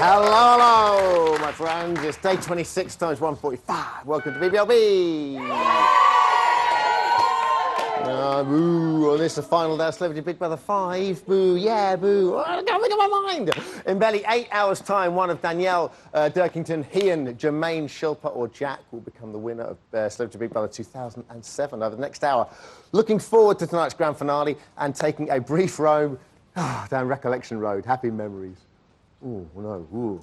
Hello, hello, my friends. It's day 26 times 145. Welcome to BBLB. Boo. On this, the final day of Celebrity Big Brother 5. Boo, yeah, boo. Oh, I can't make up my mind. In barely 8 hours' time, one of Danielle Dirkington, Ian, Jermaine, Shilpa or Jack will become the winner of Celebrity Big Brother 2007 over the next hour. Looking forward to tonight's grand finale and taking a brief roam down Recollection Road. Happy memories. Oh, no. Ooh.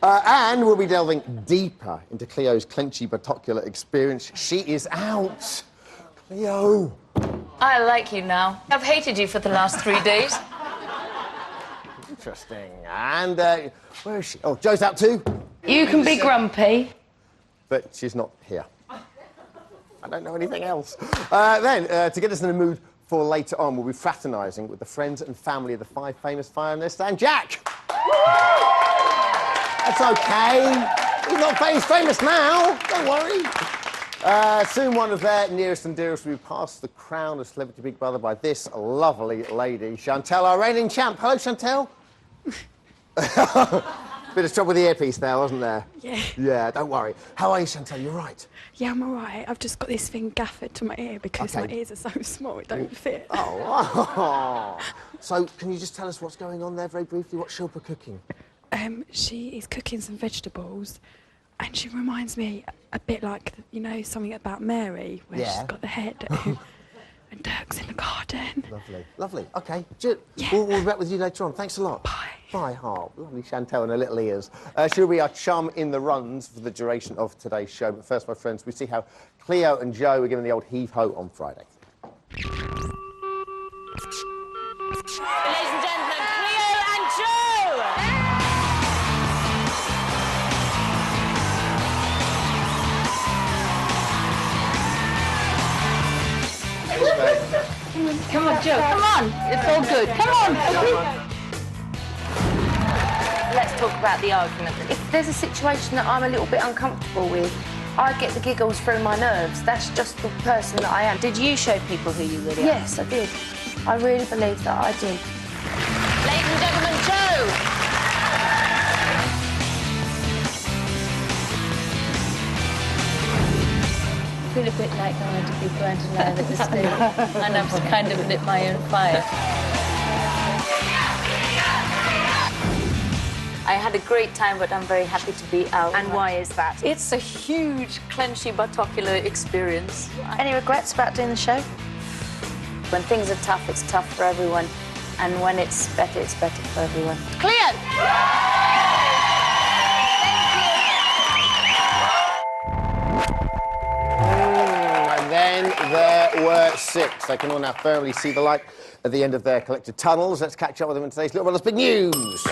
And we'll be delving deeper into Cleo's clinchy batocular experience. She is out. Cleo. I like you now. I've hated you for the last 3 days. Interesting. And where is she? Oh, Joe's out too. You can be grumpy. But she's not here. I don't know anything else. Then, to get us in the mood for later on, we'll be fraternising with the friends and family of the 5 famous finalists and Jack. That's okay. He's not famous now. Don't worry. Soon one of their nearest and dearest will be passed the crown of Celebrity Big Brother by this lovely lady, Chantel, our reigning champ. Hello, Chantel. Bit of trouble with the earpiece there, wasn't there? Yeah. Yeah, don't worry. How are you, Chantel? You all right? Yeah, I'm all right. I've just got this thing gaffered to my ear because my ears are so small, it don't fit. Oh. So, can you just tell us what's going on there very briefly? What's Shilpa cooking? She is cooking some vegetables and she reminds me a bit like, you know, something about Mary, where she's got the head and Dirk's in the garden. Lovely. Lovely. OK. Yeah. We'll be back with you later on. Thanks a lot. Bye. Bye, Harp. Lovely Chantel and her little ears. She'll be our chum in the runs for the duration of today's show. But first, my friends, we see how Cleo and Joe are giving the old heave-ho on Friday. Ladies and gentlemen, Cleo and Joe! Come on, Joe, come on. It's all good. Come on. Let's talk about the argument. If there's a situation that I'm a little bit uncomfortable with, I get the giggles through my nerves. That's just the person that I am. Did you show people who you really are? Yes, I did. I really believe that I did. Ladies and gentlemen, Joe! I feel a bit like I want to be burnt alive at this stage, and I've kind of lit my own fire. I had a great time, but I'm very happy to be out. And why is that? It's a huge, clenchy, batocular experience. Any regrets about doing the show? When things are tough, it's tough for everyone. And when it's better for everyone. Clear! And then there were 6. They can all now firmly see the light at the end of their collective tunnels. Let's catch up with them in today's Little Brother's Big News.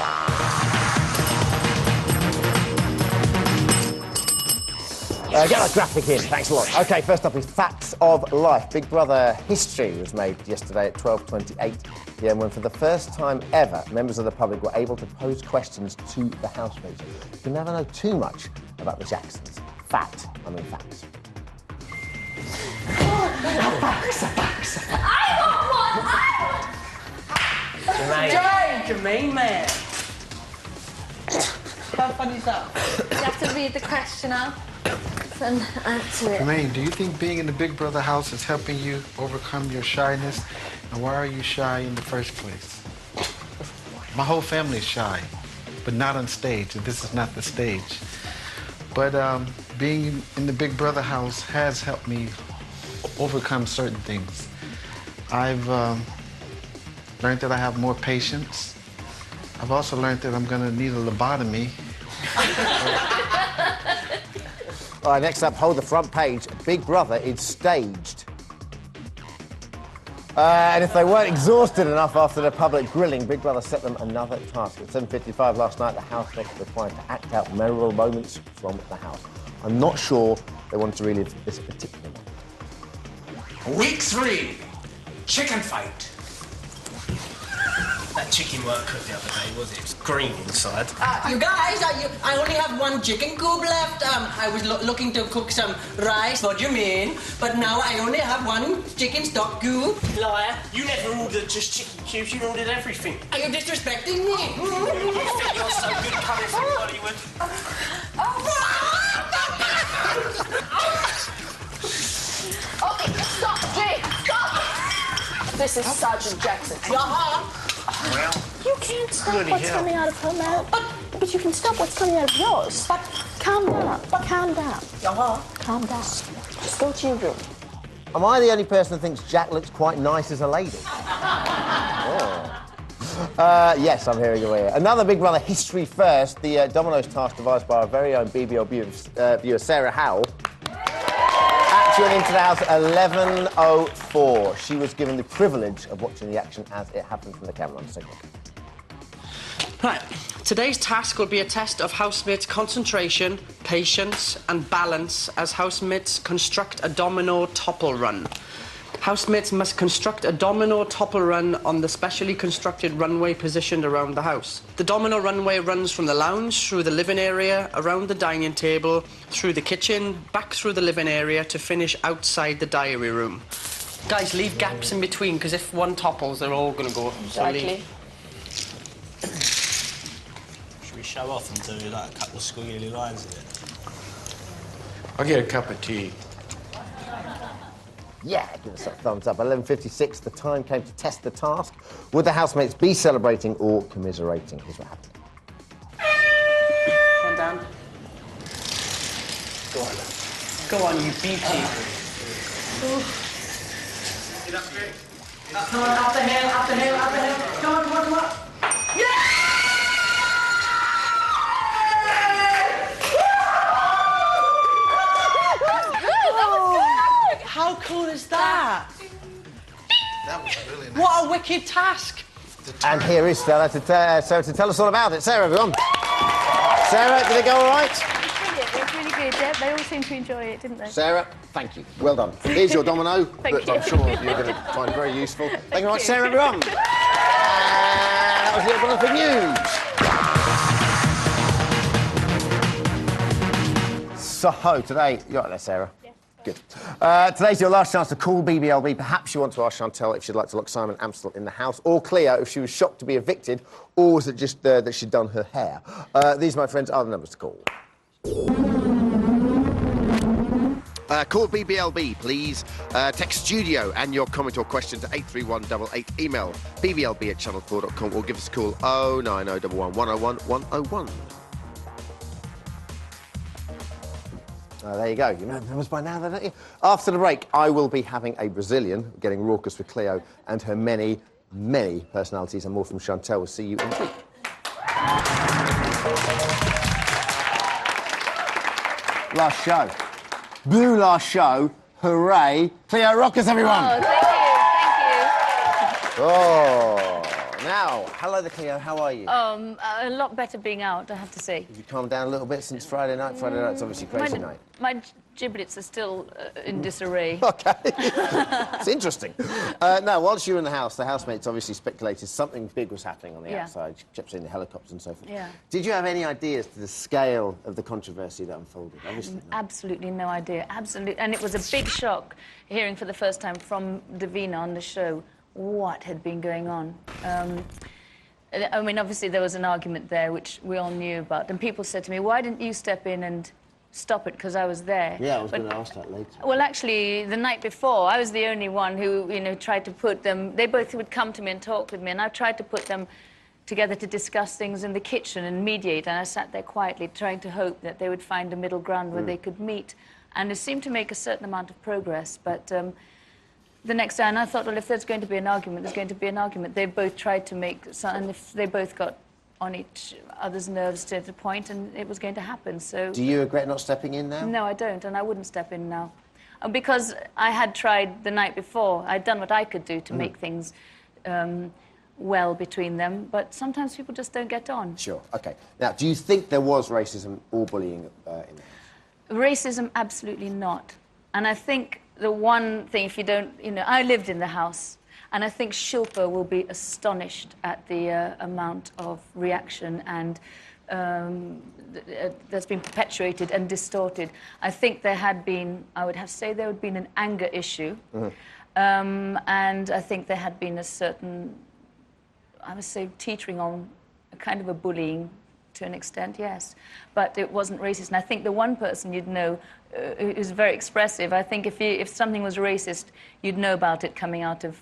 Get that graphic in. Thanks a lot. OK, first up is Facts of Life. Big Brother history was made yesterday at 12:28 p.m. when, for the first time ever, members of the public were able to pose questions to the housemates. You can never know too much about the Jacksons. Facts. Facts. Jermaine, man. How funny is that? You have to read the question out and answer it. Jermaine, do you think being in the Big Brother house is helping you overcome your shyness? And why are you shy in the first place? My whole family is shy, but not on stage. This is not the stage. But being in the Big Brother house has helped me overcome certain things. I've learned that I have more patience. I've also learned that I'm gonna need a lobotomy. All right, next up, hold the front page. Big Brother is staged. And if they weren't exhausted enough after the public grilling, Big Brother set them another task. At 7:55 last night, the housemates were required to act out memorable moments from the house. I'm not sure they wanted to relive this particular one. Week 3, chicken fight. That chicken weren't cooked the other day, was it? It was green inside. You guys, I only have one chicken coop left. I was looking to cook some rice. What do you mean? But now I only have one chicken stock coop. Liar. You never ordered just chicken cubes, you ordered everything. Are you disrespecting me? You think you're so good coming from Hollywood? Okay, stop, Jake, stop! This is Sergeant Jackson. Well, You can't stop bloody what's hell. coming out of her mouth. But you can stop what's coming out of yours. But calm down. Calm down. Calm down. Just go to your room. Am I the only person that thinks Jack looks quite nice as a lady? Oh. Yes, I'm hearing away. Another Big Brother history first. The Domino's task devised by our very own BBLB viewer Sarah Howell actually went into the house at 11:04. She was given the privilege of watching the action as it happened from the camera. Let's take a look. Right. Today's task will be a test of housemates' concentration, patience, and balance as housemates construct a domino topple run. Housemates must construct a domino topple run on the specially constructed runway positioned around the house. The domino runway runs from the lounge, through the living area, around the dining table, through the kitchen, back through the living area to finish outside the diary room. Guys, leave gaps in between, because if one topples, they're all going to go. Exactly. should we show off and do like a couple of squiggly lines of it? I'll get a cup of tea. Yeah, give us a thumbs up. 11:56, the time came to test the task. Would the housemates be celebrating or commiserating? Here's what happened. Come down. Go on. Go on, you BT. Come on, up the hill, up the hill, up the hill. Come on, come on, come on. How cool is that? That was really nice. What a wicked task. And here is Sarah Sarah to tell us all about it. Sarah, everyone. Sarah, did it go all right? It was really good. They all seemed to enjoy it, didn't they? Sarah, thank you. Well done. Here's your domino Thank that I'm you. sure you're going to find very useful. Thank you very much, you. Sarah, everyone. And that was your wonderful news. So, today... You right there, Sarah? Yes. Good. Today's your last chance to call BBLB. Perhaps you want to ask Chantal if she'd like to lock Simon Amstel in the house, or Cleo if she was shocked to be evicted, or was it just that she'd done her hair? These, my friends, are the numbers to call. Call BBLB, please. Text studio and your comment or question to 83188. Email bblb@channel4.com or give us a call 09011 101 101. There you go. You know the numbers by now, don't you? After the break, I will be having a Brazilian, getting raucous with Cleo and her many, many personalities, and more from Chantal. We'll see you in a week. Last show. Blue last show. Hooray. Cleo, rock us, everyone. Oh, thank you. Oh. Now, hello there, Cleo. How are you? A lot better being out, I have to say. Have you calmed down a little bit since Friday night? Friday night's obviously crazy night. My giblets are still in disarray. OK. It's interesting. Now, whilst you were in the house, the housemates obviously speculated something big was happening on the outside. You kept seeing the helicopters and so forth. Yeah. Did you have any ideas to the scale of the controversy that unfolded? Obviously not. Absolutely no idea. Absolutely. And it was a big shock hearing for the first time from Davina on the show what had been going on. I mean, obviously there was an argument there which we all knew about, and people said to me, why didn't you step in and stop it, because I was there? Yeah, I was going to ask that later. Well, actually, the night before, I was the only one who, you know, tried to put them... They both would come to me and talk with me, and I tried to put them together to discuss things in the kitchen and mediate, and I sat there quietly trying to hope that they would find a middle ground where they could meet. And it seemed to make a certain amount of progress, but... the next day, and I thought, well, if there's going to be an argument, there's going to be an argument. They both tried to make some, and if they both got on each other's nerves to the point, and it was going to happen, so... Do you regret not stepping in now? No, I don't, and I wouldn't step in now. Because I had tried the night before. I'd done what I could do to make things well between them, but sometimes people just don't get on. Sure, OK. Now, do you think there was racism or bullying in the house? Racism, absolutely not. And I think the one thing, if you don't... You know, I lived in the house. And I think Shilpa will be astonished at the amount of reaction and that's been perpetuated and distorted. I think there had been, I would have to say, there had been an anger issue. And I think there had been a certain, I would say, teetering on a kind of a bullying to an extent, yes. But it wasn't racist. And I think the one person you'd know who's very expressive, I think if something was racist, you'd know about it coming out of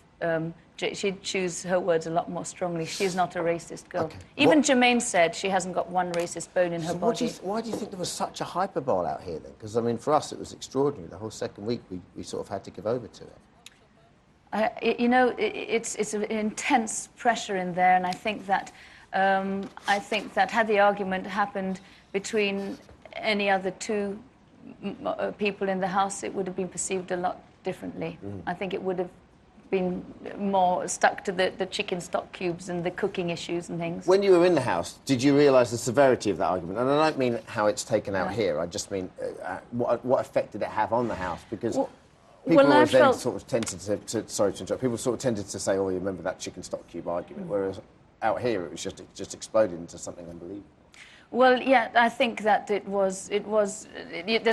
she'd choose her words a lot more strongly. She's not a racist girl. Okay. Even Jermaine said she hasn't got one racist bone in her body. Why do you think there was such a hyperbole out here then? Because, I mean, for us it was extraordinary. The whole second week we sort of had to give over to it. You know, it's an intense pressure in there, and I think that had the argument happened between any other two people in the house, it would have been perceived a lot differently. I think it would have been more stuck to the chicken stock cubes and the cooking issues and things. When you were in the house, did you realise the severity of that argument? And I don't mean how it's taken out here, I just mean what effect did it have on the house? Because people always then sort of tended to sorry to interrupt, people sort of tended to say, oh, you remember that chicken stock cube argument, whereas out here it was just exploded into something unbelievable. Well, yeah, I think that there's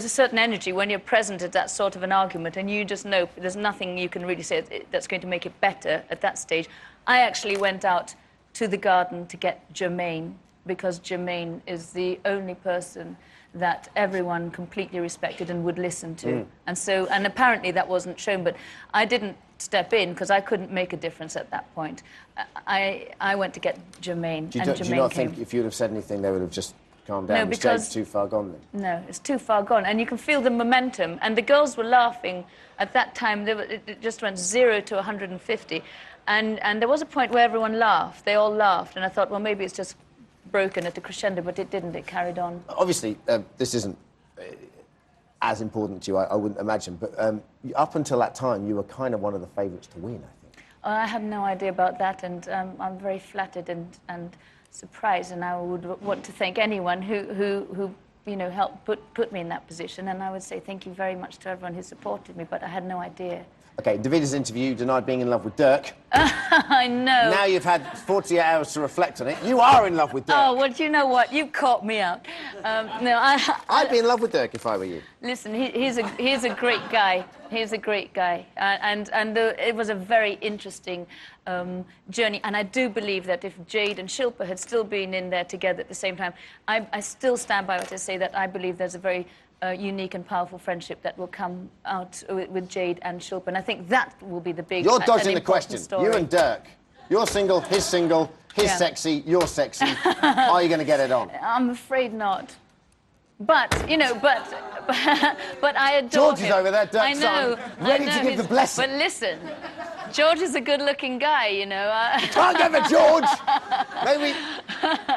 a certain energy when you're present at that sort of an argument, and you just know there's nothing you can really say that's going to make it better at that stage. I actually went out to the garden to get Jermaine, because Jermaine is the only person that everyone completely respected and would listen to. And apparently that wasn't shown, but I didn't step in because I couldn't make a difference at that point. I went to get Jermaine, do you not think if you'd have said anything, they would have just calmed down? No, because it's too far gone then? No, it's too far gone, and you can feel the momentum. And the girls were laughing at that time. It just went 0 to 150, and there was a point where everyone laughed. They all laughed, and I thought, well, maybe it's just broken at a crescendo, but it didn't. It carried on. Obviously, this isn't as important to you, I wouldn't imagine, but up until that time, you were kind of one of the favourites to win, I think. I have no idea about that, and I'm very flattered and surprised, and I would want to thank anyone who you know, helped put me in that position, and I would say thank you very much to everyone who supported me, but I had no idea. OK, Davida's interview denied being in love with Dirk. I know. Now you've had 48 hours to reflect on it. You are in love with Dirk. Oh, well, do you know what? You've caught me out. No, I'd be in love with Dirk if I were you. Listen, he's a great guy. He's a great guy. And it was a very interesting journey. And I do believe that if Jade and Shilpa had still been in there together at the same time, I still stand by what I say, that I believe there's a very unique and powerful friendship that will come out with Jade and Shilpa, and I think that will be the big. You're dodging the question. Story. You and Dirk, you're single, he's sexy, you're sexy. Are you going to get it on? I'm afraid not. But you know, but I adore George him. is over there, Dirk's I know, ready to give the blessing. But listen, George is a good-looking guy, you know. Can't give it, George.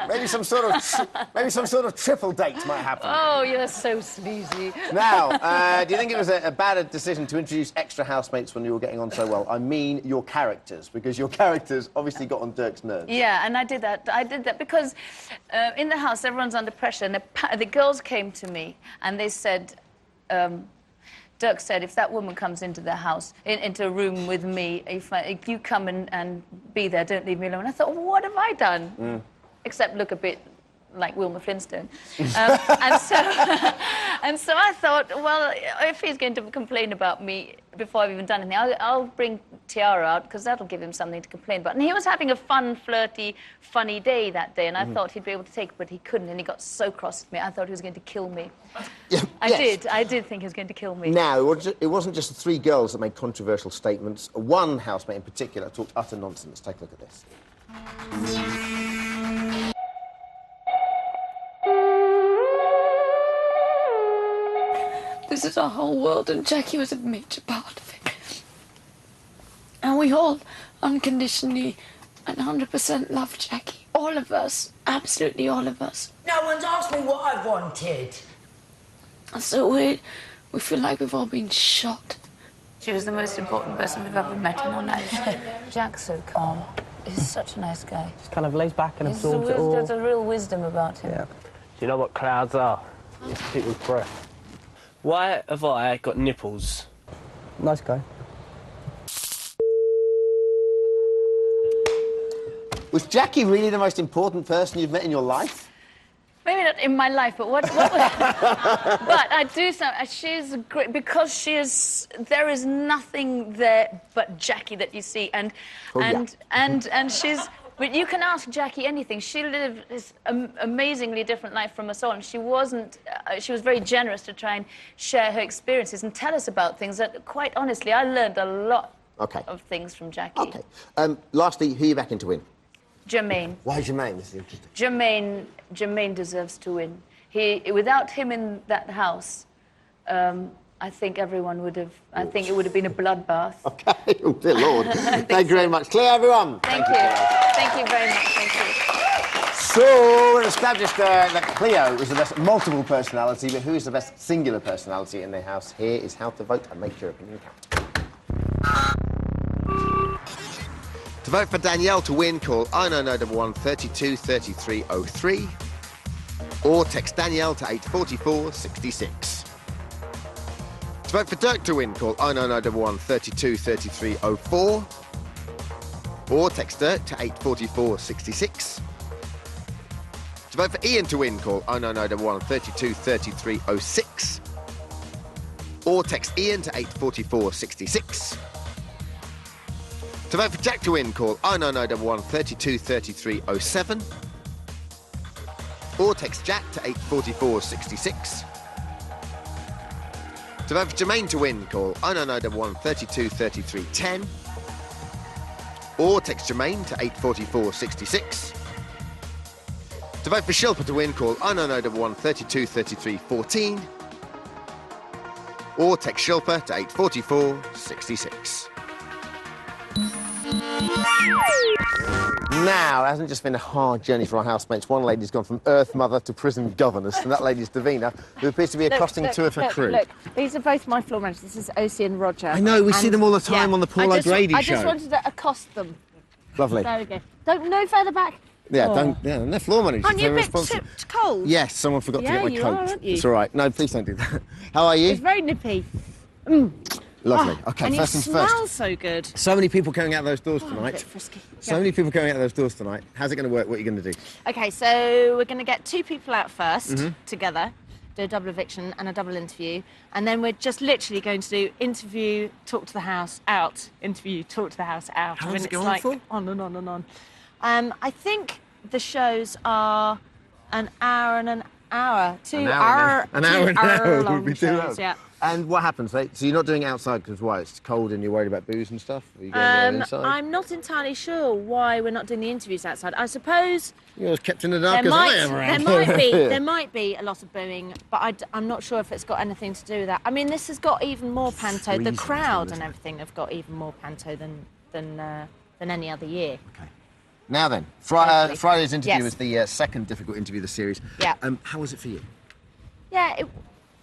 Maybe some sort of triple date might happen. Oh, you're so sleazy. Now, do you think it was a bad decision to introduce extra housemates when you were getting on so well? I mean, your characters, because your characters obviously got on Dirk's nerves. Yeah, and I did that because in the house everyone's under pressure, and the girls came to me and they said. Dirk said, if that woman comes into the house, into a room with me, if you come and be there, don't leave me alone. I thought, well, what have I done? Except look a bit like Wilma Flintstone. And so I thought, well, if he's going to complain about me before I've even done anything, I'll bring Tiara out, because that'll give him something to complain about. And he was having a fun, flirty, funny day that day, and I thought he'd be able to take it, but he couldn't, and he got so cross at me, I thought he was going to kill me. I did think he was going to kill me. Now, it wasn't just the three girls that made controversial statements. One housemate in particular talked utter nonsense. Take a look at this. This is our whole world, and Jackie was a major part of it. And we all unconditionally and 100% love Jackie. All of us. Absolutely all of us. No one's asked me what I wanted. And so we feel like we've all been shot. She was the most important person we've ever met in our lives. Jack's so calm. He's such a nice guy. Just kind of lays back and absorbs it all. There's a real wisdom about him. Yeah. Do you know what clouds are? It's people's breath. Why have I got nipples? Nice guy. Was Jackie really the most important person you've met in your life? Maybe not in my life, but what was... But I do so. She's great because there is nothing there but Jackie that you see, and she's. But you can ask Jackie anything. She lived this amazingly different life from us all, and she wasn't. She was very generous to try and share her experiences and tell us about things that, quite honestly, I learned a lot of things from Jackie. Okay. Lastly, who are you backing to win? Jermaine. Why Jermaine? This is interesting. Jermaine deserves to win. Without him in that house, I think everyone would have... I think it would have been a bloodbath. Okay, oh dear Lord. Thank you very much. Clear, everyone. Thank you. Thank you very much. Thank you. So, we've established that Cleo is the best multiple personality, but who is the best singular personality in their house? Here is how to vote and make your opinion count. To vote for Danielle to win, call 09011 32 33 03 or text Danielle to 844 66. To vote for Dirk to win, call 09011 32 33 04 or text Dirk to 844 66. To vote for Ian to win, call 09011 32 33 06 or text Ian to 844 66. To vote for Jack to win, call 09011 32 33 07 or text Jack to 844 66. To vote for Jermaine to win, call 09011 32 33 10 or text Jermaine to 844 66. To vote for Shilpa to win, call 09011 32 33 14 or text Shilpa to 844 66. Now, it hasn't just been a hard journey for our housemates. One lady's gone from Earth Mother to prison governess, and that lady's Davina, who appears to be accosting two of her crew. Look, these are both my floor managers. This is OC and Roger. I know, we see them all the time on the Paul O'Grady show. I just wanted to accost them. Lovely. There we go. No further back. Yeah, they're floor managers. Aren't you a bit tipped cold? Yes, someone forgot to get my coat. Yeah, you are, aren't you? It's all right. No, please don't do that. How are you? It's very nippy. Lovely. Okay, and first things first. first. Smells so good. So many people going out those doors tonight. A bit frisky. So many people going out those doors tonight. How's it going to work? What are you going to do? Okay, so we're going to get two people out first together, do a double eviction and a double interview, and then we're just literally going to do interview, talk to the house, out, interview, talk to the house, out. How long does it go on for? On and on and on. I think the shows are an hour and an hour. An hour and an hour long would be 2 hours. Yeah. And what happens? So you're not doing it outside because why? It's cold and you're worried about booze and stuff? Are you going there inside? I'm not entirely sure why we're not doing the interviews outside. I suppose you're as kept in the dark as I am around there might be a lot of booing, but I'm not sure if it's got anything to do with that. I mean, this has got even more panto. The crowd and everything have got even more panto than any other year. Okay. Now then, Friday's interview was the second difficult interview of the series. Yeah. How was it for you? Yeah,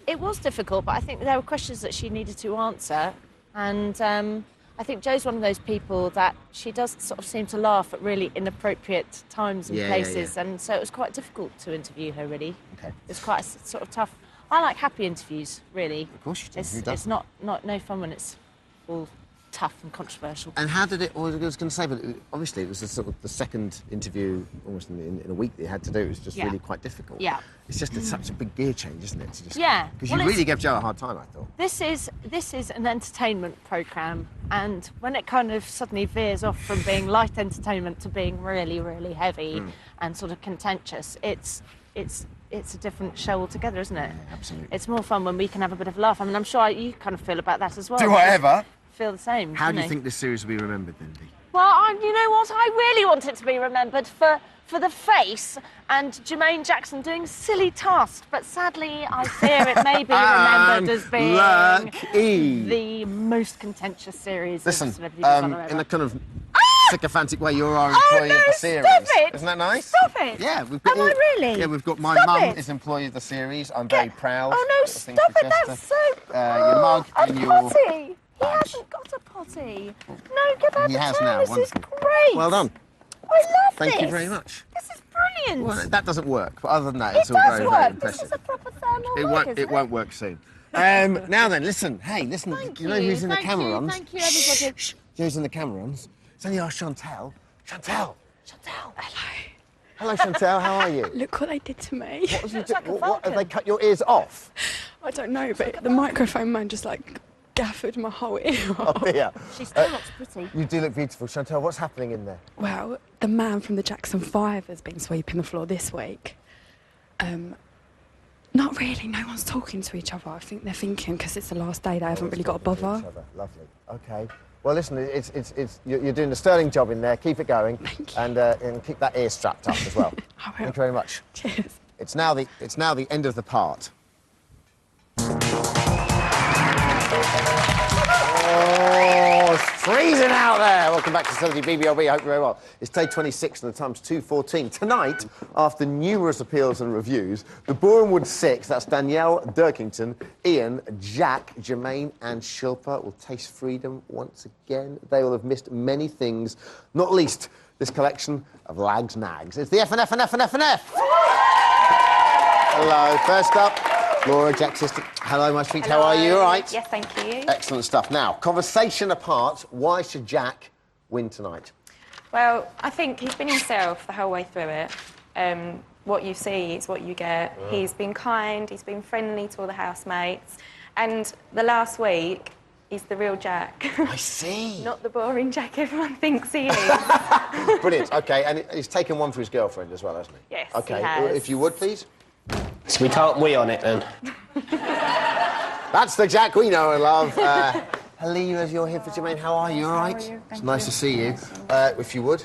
it was difficult, but I think there were questions that she needed to answer, and I think Jo's one of those people that she does sort of seem to laugh at really inappropriate times and places, and so it was quite difficult to interview her, really. Okay. It's quite a sort of tough... I like happy interviews, really. Of course you do. It's not no fun when it's all tough and controversial. And how did it... I was going to say, but obviously it was the second interview almost in a week that you had to do. It was just really quite difficult. Yeah. It's just such a big gear change, isn't it? Because you really gave Jo a hard time, I thought. This is an entertainment programme, and when it kind of suddenly veers off from being light entertainment to being really, really heavy and sort of contentious, it's a different show altogether, isn't it? Yeah, absolutely. It's more fun when we can have a bit of a laugh. I mean, I'm sure you kind of feel about that as well. Do I ever? Feel the same. How do you think this series will be remembered, then, Dee? Well, you know what? I really want it to be remembered for the face and Jermaine Jackson doing silly tasks, but sadly I fear it may be remembered as being the most contentious series of Celebrity Big Brother ever. In a kind of sycophantic way, you're our employee of the series. Stop it! Isn't that nice? Stop it! Yeah, we've got... Am I really? Yeah, we've got my mum is employee of the series. I'm very proud. Oh no, stop it! That's so... your mug and your... potty! He hasn't got a potty. No, get out He the has chair. now, This wonderful. is great. Well done. I love Thank this. you very much. This is brilliant. Well, that doesn't work, but other than that, it's all does very, work. very This impressive. is a proper thermal It won't work soon. Now then, listen. Hey, listen. Thank you know who's in the Thank camera runs? Thank you, everybody. Who's in the camera runs? It's only our Chantel. Chantel, Chantal. Hello. Hello, Chantal, how are you? Look what they did to me. What, was you what, have they cut your ears off? I don't know, but the microphone man just like gaffered my whole ear off. Oh, dear. She still looks pretty. You do look beautiful. Chantal, what's happening in there? Well, the man from the Jackson 5 has been sweeping the floor this week. Not really, no one's talking to each other. I think they're thinking, because it's the last day, they haven't really got to bother. Lovely. Okay. Well, listen, you're doing a sterling job in there. Keep it going. Thank you. And keep that ear strapped up as well. I will. Thank you very much. Cheers. It's now the end of the part. Oh, it's freezing out there. Welcome back to Celebrity BBLB. I hope you're very well. It's day 26 and the time's 2:14. Tonight, after numerous appeals and reviews, the Borehamwood Six, that's Danielle, Dirkington, Ian, Jack, Jermaine and Shilpa, will taste freedom once again. They will have missed many things, not least this collection of lags nags. It's the F&F and F and F and F. Hello. First up, Laura, Jack's sister. Hello, my sweet. How are you? All right? Yes, thank you. Excellent stuff. Now, conversation apart, why should Jack win tonight? Well, I think he's been himself the whole way through it. What you see is what you get. He's been kind, he's been friendly to all the housemates. And the last week, he's the real Jack. I see. Not the boring Jack everyone thinks he is. Brilliant. OK, and he's taken one for his girlfriend as well, hasn't he? Yes, OK, he has. if you would, please. So we can't we on it, then? That's the Jack we know and love. Hello, as you're here for Jermaine. How are you? All right? It's nice to see you. If you would.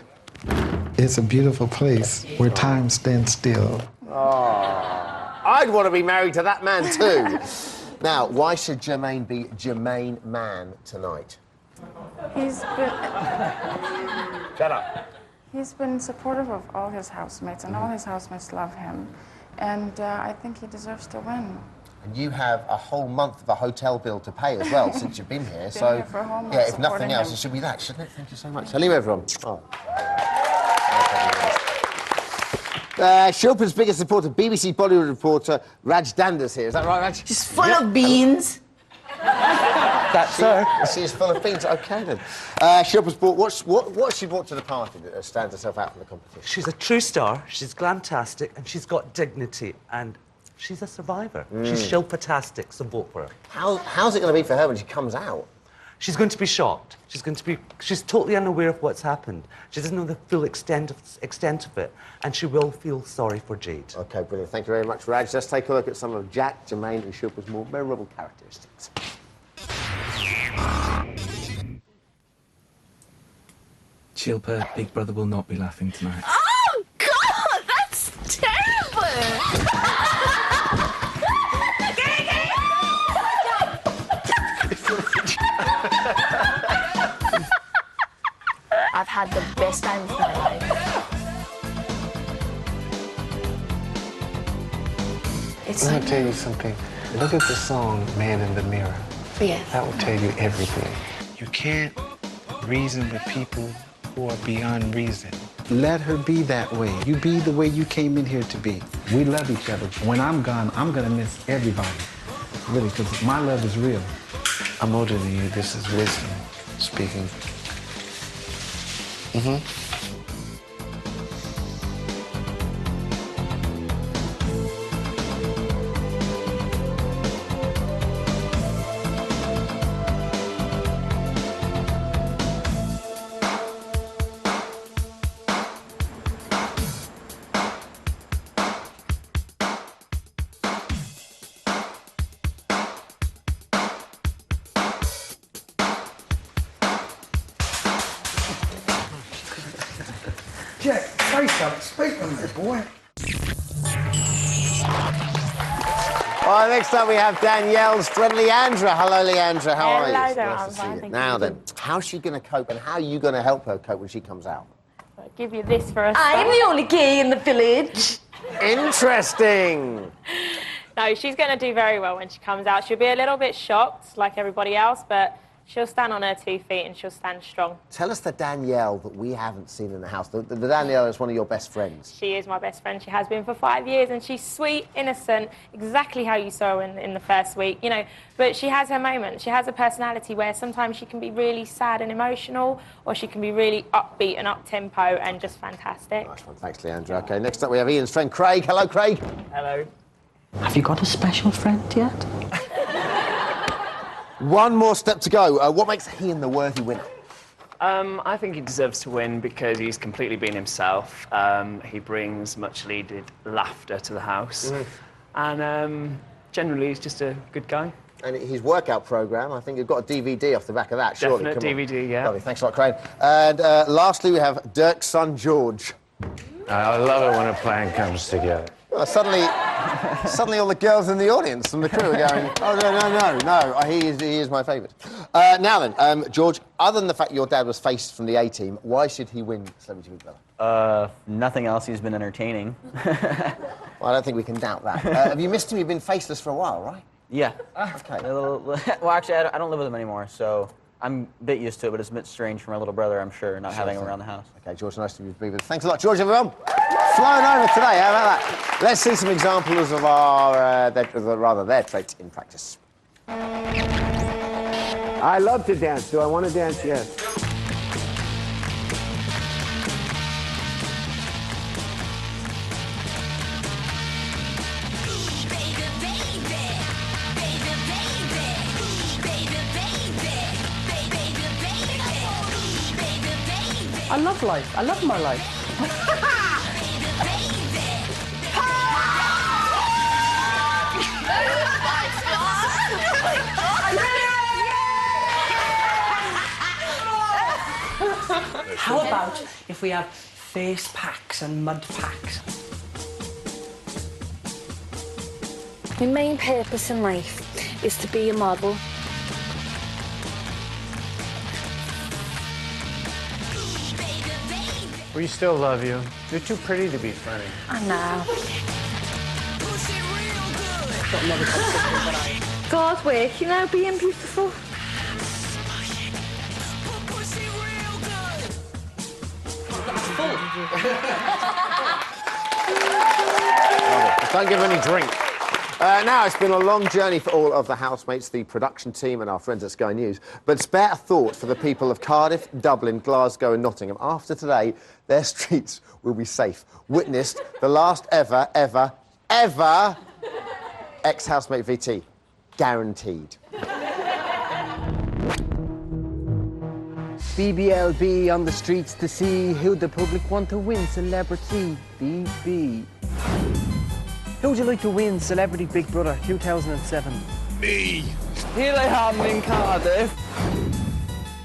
It's a beautiful place where time stands still. Oh, I'd want to be married to that man too. Now, why should Jermaine be Jermaine Man tonight? He's been... Shut up. He's been supportive of all his housemates, and all his housemates love him. And I think he deserves to win. And you have a whole month of a hotel bill to pay as well since you've been here. Been So, here for a whole month yeah, if nothing supporting else, him. it should be that, shouldn't it? Thank you so much. Hello, everyone. Oh. Shilpa's biggest supporter, BBC Bollywood reporter Raj Danda's here. Is that right, Raj? She's full of beans. That's her. She is full of beans. OK, then. Shilpa's brought... What's she brought to the party that stands herself out from the competition? She's a true star, she's glamtastic, and she's got dignity, and she's a survivor. She's Shilpa-tastic, so vote for her. How's it going to be for her when she comes out? She's going to be shocked. She's totally unaware of what's happened. She doesn't know the full extent of it, and she will feel sorry for Jade. OK, brilliant. Thank you very much, Raj. Let's take a look at some of Jack, Jermaine and Shilpa's more memorable characteristics. Shilpa, Big Brother will not be laughing tonight. Oh, God, that's terrible. I've had the best time of my life. Let me tell you something. Look at the song Man in the Mirror. Yeah. That will tell you everything. You can't reason with people who are beyond reason. Let her be that way. You be the way you came in here to be. We love each other. When I'm gone, I'm gonna miss everybody. Really, because my love is real. I'm older than you. This is wisdom speaking. Jack, say something. Speak to me, boy. All right, next up we have Danielle's friend Leandra. Hello, Leandra. How are you? Hello there, Nice I'm to see fine, you. thank Now you. then, how's she going to cope and how are you going to help her cope when she comes out? I'll give you this for a I'm the only gay in the village. Interesting. No, she's going to do very well when she comes out. She'll be a little bit shocked, like everybody else, but She'll stand on her 2 feet and she'll stand strong. Tell us the Danielle that we haven't seen in the house. The Danielle is one of your best friends. She is my best friend. She has been for 5 years, and she's sweet, innocent, exactly how you saw her in the first week, you know. But she has her moments. She has a personality where sometimes she can be really sad and emotional, or she can be really upbeat and up-tempo and just fantastic. Nice one. Thanks, Leandra. OK, next up we have Ian's friend Craig. Hello, Craig. Hello. Have you got a special friend yet? One more step to go. What makes Ian the worthy winner? I think he deserves to win because he's completely been himself. He brings much-needed laughter to the house. And generally, he's just a good guy. And his workout programme, I think you've got a DVD off the back of that, surely. Definite DVD, yeah. Lovely. Thanks a lot, Craig. And lastly, we have Dirk's son, George. I love it when a plan comes together. Well, suddenly all the girls in the audience and the crew are going, oh, no, he is my favourite. Now then, George, other than the fact your dad was faced from the A-Team, why should he win Celebrity Big Brother? Nothing else. He's been entertaining. Well, I don't think we can doubt that. Have you missed him? You've been faceless for a while, right? Yeah. OK. Well, actually, I don't live with him anymore, so I'm a bit used to it, but it's a bit strange for my little brother, I'm sure, not having him around the house. OK, George, nice to be with you. Thanks a lot, George, everyone. Flown over today, how about that? Let's see some examples of their traits in practice. I love to dance. Do I want to dance? Yes. I love life. I love my life. How about if we have face packs and mud packs? My main purpose in life is to be a model. We still love you. You're too pretty to be funny. I know. God's work, you know, being beautiful. Don't give any drink. Now, it's been a long journey for all of the housemates, the production team and our friends at Sky News, but spare a thought for the people of Cardiff, Dublin, Glasgow and Nottingham. After today, their streets will be safe. Witnessed the last ever ex-housemate VT. Guaranteed. BBLB on the streets to see who the public want to win Celebrity BB. Who would you like to win Celebrity Big Brother 2007? Me! Here I am in Cardiff.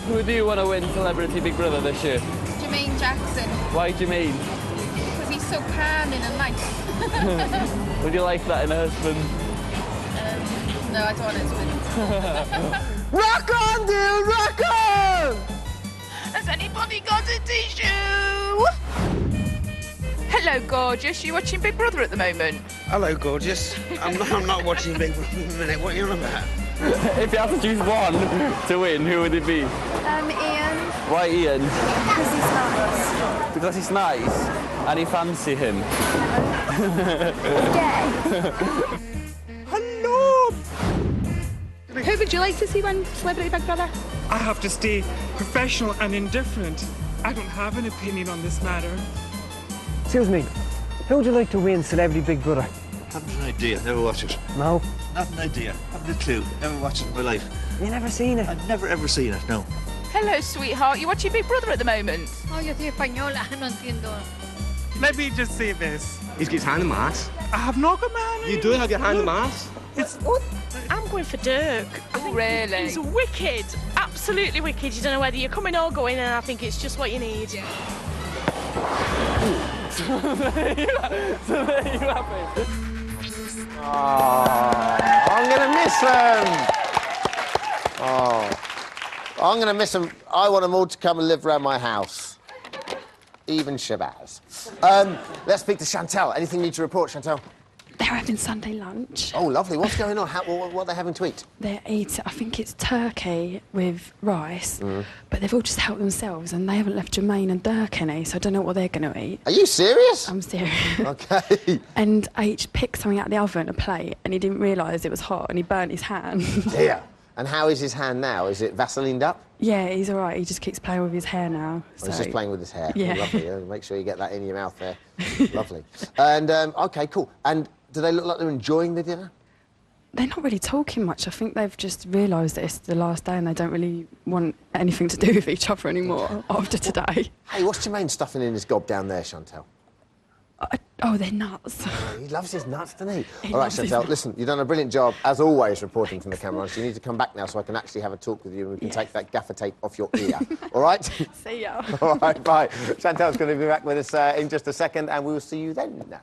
Who do you want to win Celebrity Big Brother this year? Jermaine Jackson. Why Jermaine? Because he's so calming and nice. Would you like that in a husband? No, I don't want a husband. Rock on, dude! Rock on! Has anybody got a tissue? Hello, gorgeous. You watching Big Brother at the moment? Hello, gorgeous. I'm not watching Big Brother at the minute. What are you on about? If you had to choose one to win, who would it be? Ian. Why Ian? Because he's nice. Because he's nice and you fancy him. Hello. Who would you like to see win Celebrity Big Brother? I have to stay professional and indifferent. I don't have an opinion on this matter. Excuse me, who would you like to win Celebrity Big Brother? Haven't an idea, never watched it. No? Not an idea, haven't a clue, never watched it in my life. You never seen it? I've never ever seen it, no. Hello, sweetheart. You watching Big Brother at the moment? Oh, yo soy española, no entiendo. Let me just say this. He's got his hand in my ass. I have not got my hand in You do have your hand in my ass? It's... I'm going for Dirk. Really? He's wicked. Absolutely wicked. You don't know whether you're coming or going, and I think it's just what you need. So there you have it. Oh, I'm going to miss them. Oh, I'm going to miss them. I want them all to come and live around my house. Even Shabazz. Let's speak to Chantal. Anything you need to report, Chantal? They're having Sunday lunch. Oh, lovely. What's going on? What are they having to eat? They're eating, I think it's turkey with rice, but they've all just helped themselves and they haven't left Jermaine and Dirk any, so I don't know what they're going to eat. Are you serious? I'm serious. Okay. And H picked something out of the oven, a plate, and he didn't realise it was hot and he burnt his hand. Dear. And how is his hand now? Is it Vaselined up? Yeah, he's all right. He just keeps playing with his hair now. Oh, he's just playing with his hair. Yeah. Lovely. Make sure you get that in your mouth there. Lovely. And, OK, cool. And do they look like they're enjoying the dinner? They're not really talking much. I think they've just realised that it's the last day and they don't really want anything to do with each other anymore after today. Hey, what's Jermaine stuffing in his gob down there, Chantal? Oh, they're nuts. He loves his nuts, doesn't he? He All right, loves his Chantal, nuts. listen, you've done a brilliant job, as always, reporting from the camera. So you need to come back now so I can actually have a talk with you and we can take that gaffer tape off your ear. All right? See ya. All right, bye. Chantal's going to be back with us in just a second, and we will see you then now.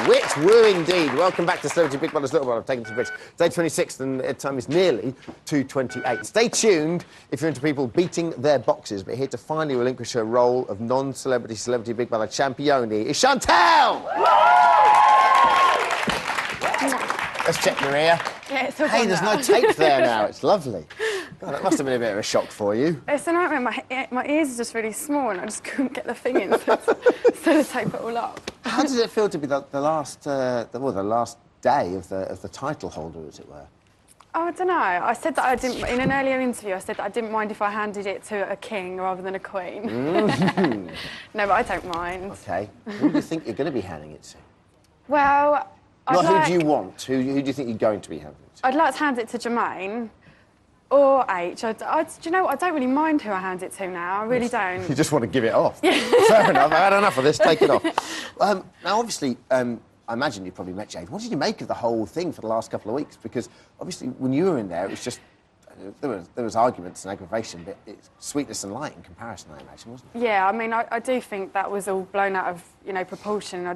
Which were indeed. Welcome back to Celebrity Big Brother's Little Brother. I've taken some bits. Day 26th, and the time is nearly 2:28. Stay tuned if you're into people beating their boxes, but here to finally relinquish her role of non-celebrity Celebrity Big Brother champione is Chantal! Let's check Maria. Yeah, it's all Hey, gone there's now. no tape there now. It's lovely. God, that must have been a bit of a shock for you. It's a nightmare. My ears are just really small and I just couldn't get the thing in, so to tape it all up. How did it feel to be the last day of the title holder, as it were? Oh, I don't know. I said that I didn't... In an earlier interview, I said that I didn't mind if I handed it to a king rather than a queen. Mm. No, but I don't mind. OK. Who do you think you're going to be handing it to? Well, Not who do you want? Who do you think you're going to be handing it to? I'd like to hand it to Jermaine or H. Do you know what? I don't really mind who I hand it to now. I really don't. You just want to give it off. Fair enough. I've had enough of this. Take it off. Now, obviously, I imagine you probably met Jade. What did you make of the whole thing for the last couple of weeks? Because, obviously, when you were in there, it was just... There was arguments and aggravation, but it's sweetness and light in comparison, I imagine, wasn't it? Yeah, I mean, I do think that was all blown out of, proportion. I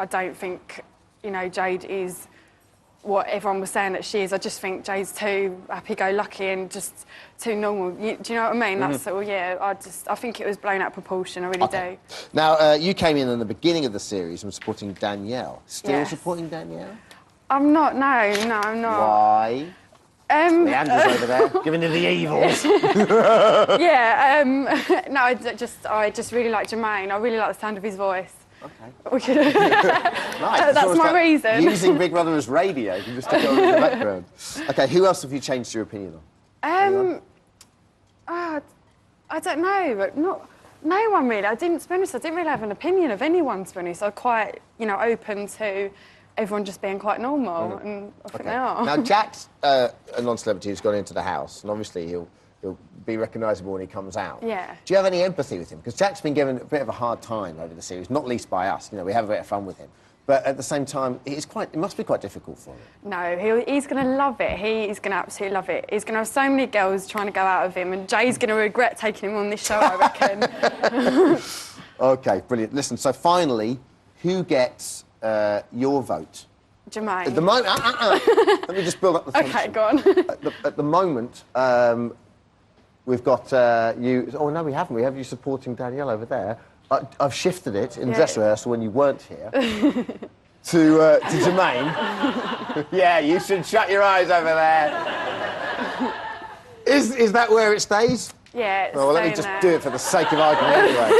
don't think, Jade is what everyone was saying that she is. I just think Jade's too happy-go-lucky and just too normal. Do you know what I mean? That's all, yeah. I think it was blown out of proportion, I really do. Now, you came in the beginning of the series and supporting Danielle. Still Yes. supporting Danielle? I'm not, no, I'm not. Why? Leandra's over there, giving her the evils. Yeah, no, I just really like Jermaine. I really like the sound of his voice. Okay. Nice. That's my reason. Using Big Brother as radio, you can just stick it on in the background. OK, who else have you changed your opinion on? I don't know, but no one really. To be honest, I didn't really have an opinion of anyone, to be honest. I'm quite, open to everyone just being quite normal, and I think they are. Now, Jack's a non-celebrity who's gone into the house, and obviously he'll be recognisable when he comes out. Yeah. Do you have any empathy with him? Because Jack's been given a bit of a hard time over the series, not least by us. We have a bit of fun with him. But at the same time, it must be quite difficult for him. No, he's going to love it. He's going to absolutely love it. He's going to have so many girls trying to go out of him, and Jay's going to regret taking him on this show, I reckon. OK, brilliant. Listen, so finally, who gets your vote? Jermaine. At the moment... Let me just build up the tension. OK, go on. At the moment, we've got you... Oh, no, we haven't. We have you supporting Danielle over there. I've shifted it in dress rehearsal when you weren't here to Jermaine. Yeah, you should shut your eyes over there. Is that where it stays? Yeah, it's well, let me staying just there. do it for the sake of argument anyway.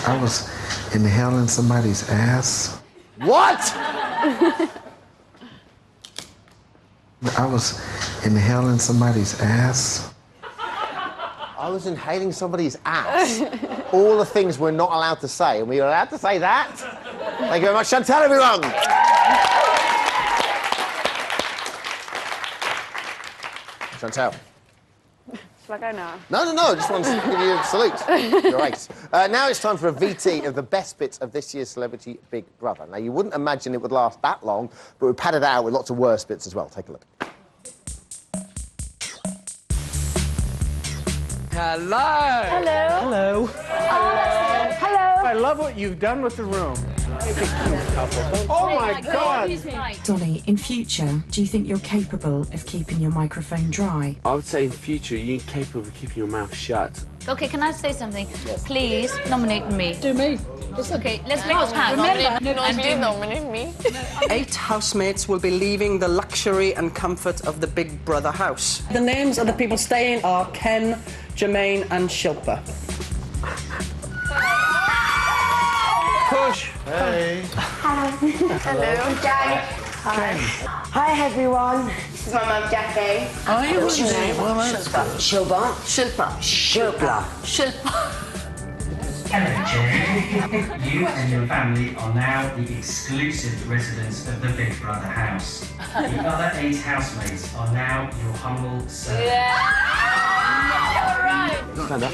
I was inhaling somebody's ass. What? I was inhaling somebody's ass. I was inhaling somebody's ass. All the things we're not allowed to say, and we are allowed to say that. Thank you very much, Chantal, everyone. Chantal. Shall I go now? No, I just want to give you a salute. Great. Now it's time for a VT of the best bits of this year's Celebrity Big Brother. Now, you wouldn't imagine it would last that long, but we padded it out with lots of worse bits as well. Take a look. Hello. Hello. Hello. Hello. I love what you've done with the room. Oh my God! Dolly, in future, do you think you're capable of keeping your microphone dry? I would say in future, you're capable of keeping your mouth shut. Okay, can I say something? Please nominate me. Do me. It's okay. Let's make us have. Nominate me. 8 housemates will be leaving the luxury and comfort of the Big Brother house. The names of the people staying are Ken, Jermaine and Shilpa. Push! Hey. Hello. Hello, Jay. Hi. Hi, everyone. This is my mum, Jackie. What's your name? Shilpa. Shilpa. Shilpa. Shilpa. Hello, Jay. You and your family are now the exclusive residents of the Big Brother house. The other 8 housemates are now your humble servants. You're right. Stand up.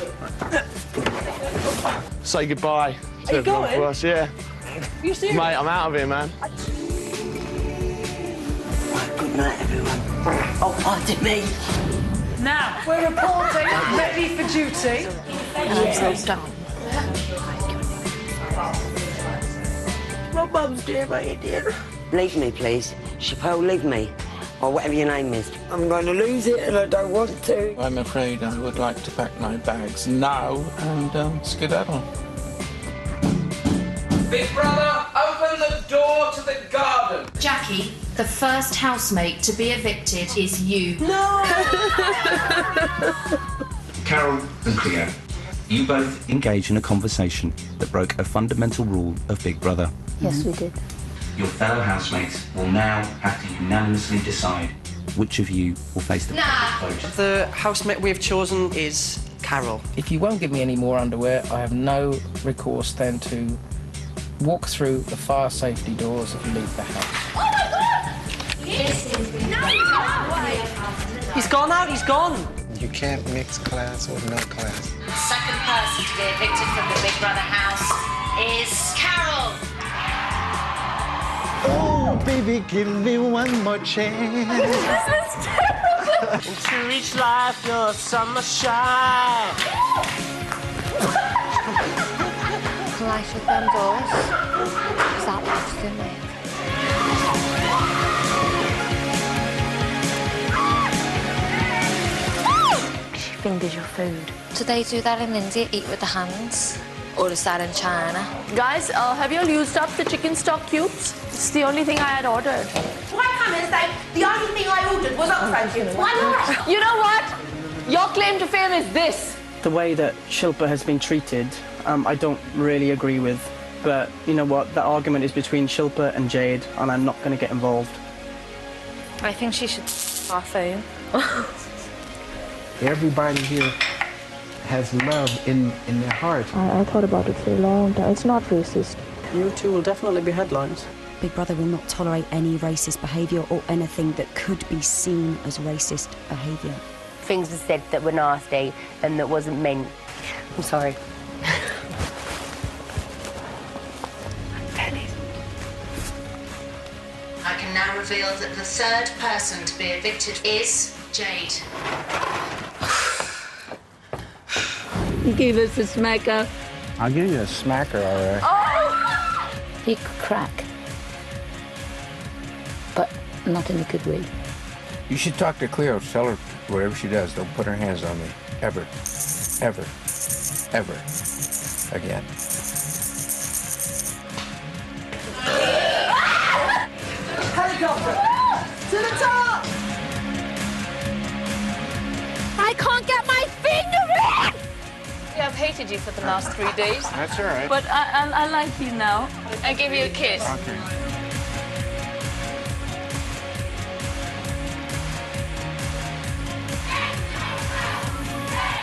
Say goodbye to everyone for us, yeah. You serious? Mate, I'm out of here, man. Good night, everyone. Oh, pardon me. Now, we're reporting, ready for duty. I'm so done. My mum's dear, my dear. Leave me, please. Chappelle, leave me. Or whatever your name is. I'm going to lose it and I don't want to. I'm afraid I would like to pack my bags now and skedaddle. Big Brother, open the door to the garden. Jackie, the first housemate to be evicted is you. No! Carol and Cleo, you both engaged in a conversation that broke a fundamental rule of Big Brother. Yes, we did. Your fellow housemates will now have to unanimously decide which of you will face the public vote. The housemate we have chosen is Carol. If you won't give me any more underwear, I have no recourse then to walk through the fire safety doors if you leave the house. Oh my God! He's gone out, he's gone. You can't mix class with no class. The second person to be evicted from the Big Brother house is Carol. Oh, baby, give me one more chance. This is terrible. To each life your summer shine. Clash with them doors. Is that last in me? She fingers your food. Do they do that in India? Eat with the hands? Or is that in China? Guys, have you all used up the chicken stock cubes? It's the only thing I had ordered. Why come and say the only thing I ordered was upfront? Why not? You know what? Your claim to fame is this. The way that Shilpa has been treated, I don't really agree with. But you know what? The argument is between Shilpa and Jade, and I'm not going to get involved. I think she should our phone. Everybody here has love in their heart. I thought about it for a long time. It's not racist. You two will definitely be headlines. Big Brother will not tolerate any racist behaviour or anything that could be seen as racist behaviour. Things were said that were nasty and that wasn't meant. I'm sorry. I can now reveal that the third person to be evicted is Jade. Give us a smacker. I'll give you a smacker, all right. Oh! He could crack. But not in a good way. You should talk to Cleo. Tell her whatever she does, don't put her hands on me. Ever. Ever. Ever. Again. Helicopter! To the top! I can't get my finger in! I've hated you for the last 3 days. That's all right. But I like you now. I give you a kiss. Okay.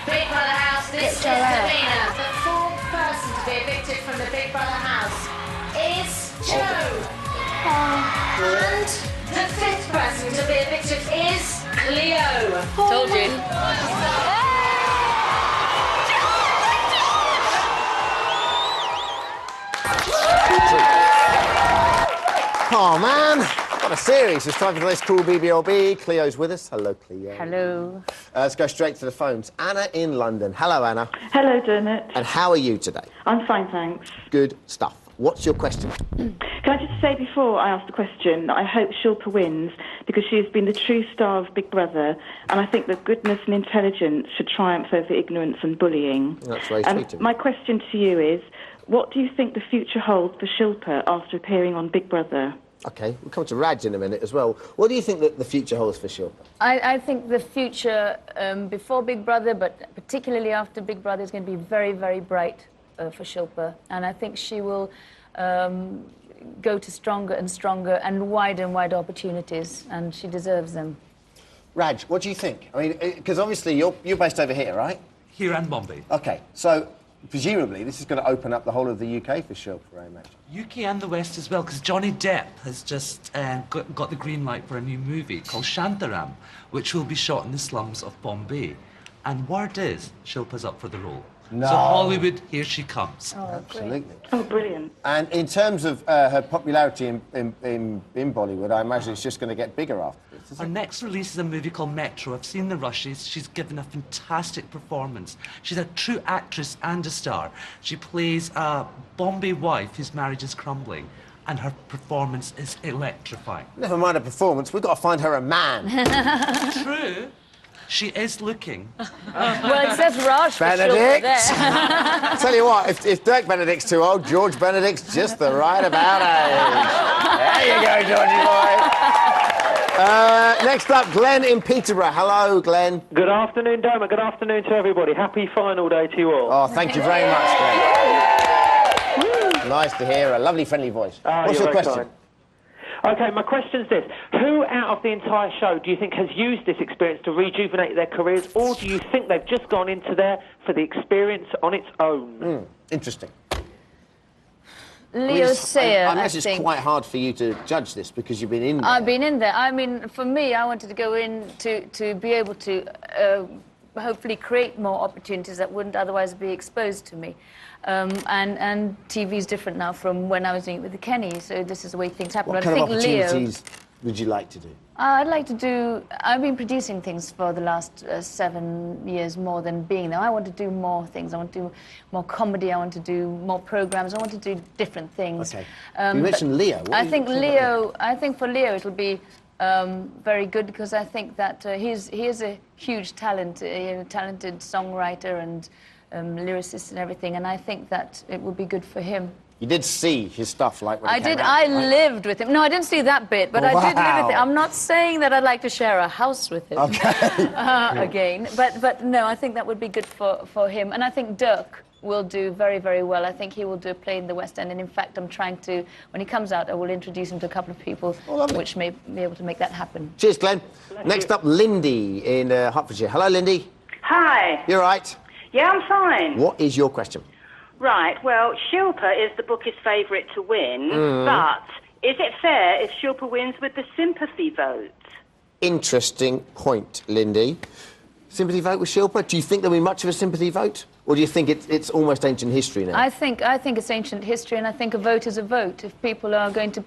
Big Brother house, this is the winner. The fourth person to be evicted from the Big Brother house is Joe. And the fifth person to be evicted is Cleo. Told you. Oh, man. What a series. It's time for today's cool BBLB. Cleo's with us. Hello, Cleo. Hello. Let's go straight to the phones. Anna in London. Hello, Anna. Hello, Dermot. And how are you today? I'm fine, thanks. Good stuff. What's your question? Can I just say before I ask the question that I hope Shilpa wins because she has been the true star of Big Brother, and I think that goodness and intelligence should triumph over ignorance and bullying. That's very sweet of you. My question to you is, what do you think the future holds for Shilpa after appearing on Big Brother? OK, we'll come to Raj in a minute as well. What do you think that the future holds for Shilpa? I think the future, before Big Brother, but particularly after Big Brother, is going to be very, very bright for Shilpa. And I think she will go to stronger and stronger and wider opportunities, and she deserves them. Raj, what do you think? I mean, because obviously you're based over here, right? Here and Bombay. OK, so presumably this is going to open up the whole of the UK for Shilpa, I imagine. UK and the West as well, because Johnny Depp has just got the green light for a new movie called Shantaram, which will be shot in the slums of Bombay. And word is Shilpa's up for the role. No. So Hollywood, here she comes. Oh, absolutely. Oh, brilliant. And in terms of her popularity in Bollywood, I imagine it's just going to get bigger after this. Her next release is a movie called Metro. I've seen the rushes. She's given a fantastic performance. She's a true actress and a star. She plays a Bombay wife whose marriage is crumbling, and her performance is electrifying. Never mind a performance, we've got to find her a man. True. She is looking. Well, it says Raj for Benedict. there. Tell you what, if Dirk Benedict's too old, George Benedict's just the right about age. There you go, Georgie boy. Next up, Glenn in Peterborough. Hello, Glenn. Good afternoon, Dermot. Good afternoon to everybody. Happy final day to you all. Oh, thank you very much, Glenn. Nice to hear a lovely, friendly voice. What's your question? Kind. OK, my question's this. Who out of the entire show do you think has used this experience to rejuvenate their careers, or do you think they've just gone into there for the experience on its own? Interesting. Leo Sayer, I imagine it's quite hard for you to judge this because you've been in there. I've been in there. I mean, for me, I wanted to go in to be able to hopefully create more opportunities that wouldn't otherwise be exposed to me. And TV is different now from when I was doing it with the Kenny, so this is the way things happen. What but kind I of think opportunities would you like to do? I'd like to do... I've been producing things for the last 7 years more than being there. I want to do more things. I want to do more comedy. I want to do more programmes. I want to do different things. OK. You mentioned Leo. I think for Leo it'll be very good because I think that he is a huge talent, a talented songwriter and lyricist and everything, and I think that it would be good for him. You did see his stuff, like when I did. I lived with him. No, I didn't see that bit, but I did live with him. I'm not saying that I'd like to share a house with him again, but no, I think that would be good for him, and I think Dirk will do very, very well. I think he will do a play in the West End, and in fact, I'm trying to, when he comes out, I will introduce him to a couple of people, which may be able to make that happen. Cheers, Glenn. Next up, Lindy in Hertfordshire. Hello, Lindy. Hi. You're right. Yeah, I'm fine. What is your question? Right, well, Shilpa is the bookie's favourite to win, but is it fair if Shilpa wins with the sympathy vote? Interesting point, Lindy. Sympathy vote with Shilpa? Do you think there'll be much of a sympathy vote? Or do you think it's almost ancient history now? I think it's ancient history, and I think a vote is a vote. If people are going to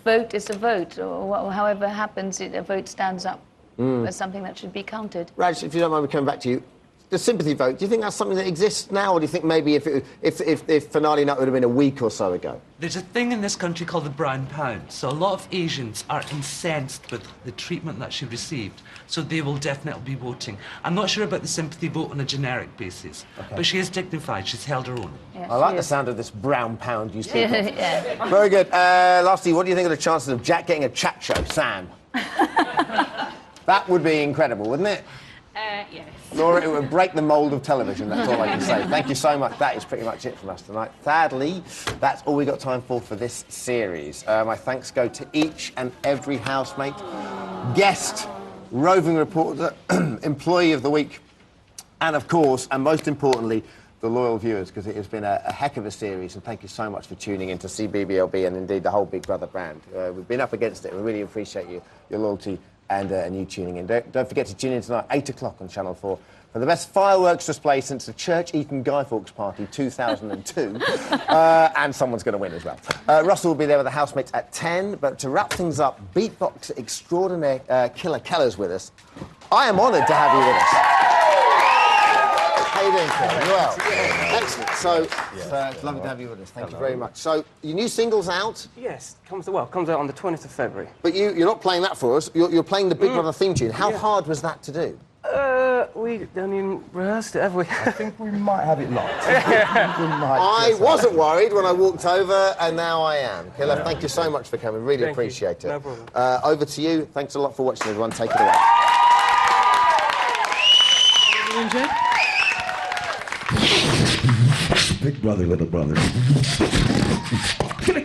vote, it's a vote, or however happens, a vote stands up as something that should be counted. Raj, if you don't mind me coming back to you, the sympathy vote, do you think that's something that exists now, or do you think maybe if finale night would have been a week or so ago? There's a thing in this country called the brown pound. So a lot of Asians are incensed with the treatment that she received. So they will definitely be voting. I'm not sure about the sympathy vote on a generic basis. Okay. But she is dignified. She's held her own. Yeah, I like the sound of this brown pound you speak of. Yeah. Very good. Lastly, what do you think of the chances of Jack getting a chat show? Sam? That would be incredible, wouldn't it? Yes. Laura, it would break the mould of television, that's all I can say. Thank you so much. That is pretty much it from us tonight. Sadly, that's all we got time for this series. My thanks go to each and every housemate, guest, roving reporter, employee of the week, and of course, and most importantly, the loyal viewers, because it has been a heck of a series, and thank you so much for tuning in to CBBLB and indeed the whole Big Brother brand. We've been up against it. We really appreciate your loyalty and you tuning in. Don't forget to tune in tonight, 8 o'clock on Channel 4, for the best fireworks display since the Church Eton Guy Fawkes Party 2002. And someone's going to win as well. Russell will be there with the housemates at 10. But to wrap things up, beatboxer extraordinaire Killer Keller's with us. I am honoured to have you with us. How you doing, Kevin? Well, excellent. So, it's lovely to have you with us. Thank you very much. So, your new single's out? Yes, comes out on the 20th of February. But you're not playing that for us. You're playing the Big Brother theme tune. How hard was that to do? We don't even rehearsed it, have we? I think we might have it locked. I wasn't worried when I walked over, and now I am. Killer, thank you so much for coming. Really appreciate it. No problem. Over to you. Thanks a lot for watching, everyone. Take it away. Big brother, little brother. Killer,